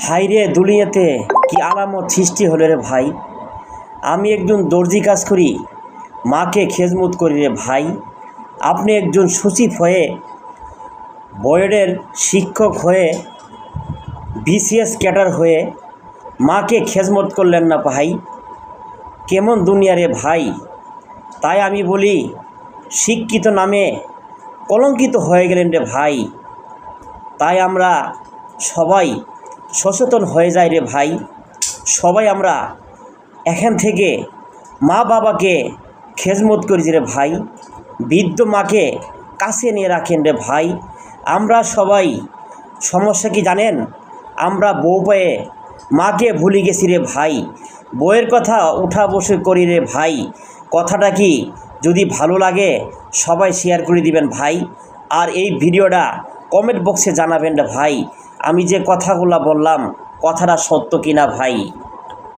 হাইরে দুনিয়াতে কি আলামত সৃষ্টি হলো রে ভাই। আমি একজন দর্জি কাজ করি, মাকে খেজমত করি রে ভাই। আপনি একজন সচিব হয়ে, বোর্ডের শিক্ষক হয়ে, বিসিএস ক্যাডার হয়ে মাকে খেজমত করলেন না ভাই। কেমন দুনিয়া রে ভাই। তাই আমি বলি, শিক্ষিত নামে কলঙ্কিত হয়ে গেলেন রে ভাই। তাই আমরা সবাই সচেতন হয়ে যাই রে ভাই। সবাই আমরা এখান থেকে মা বাবাকে খেজমত করি রে ভাই। বৃদ্ধ মাকে কাছে নিয়ে রাখেন রে ভাই। আমরা সবাই সমস্যা কি জানেন? আমরা বউ পেয়ে মাকে ভুলে গেছি রে ভাই। বউয়ের কথা উঠা বসে করি রে ভাই। কথাটা কি যদি ভালো লাগে সবাই শেয়ার করে দিবেন ভাই। আর এই ভিডিওটা কমেন্ট বক্সে জানাবেন রে ভাই, আমি যে কথাগুলো বললাম কথাটা সত্য কিনা ভাই।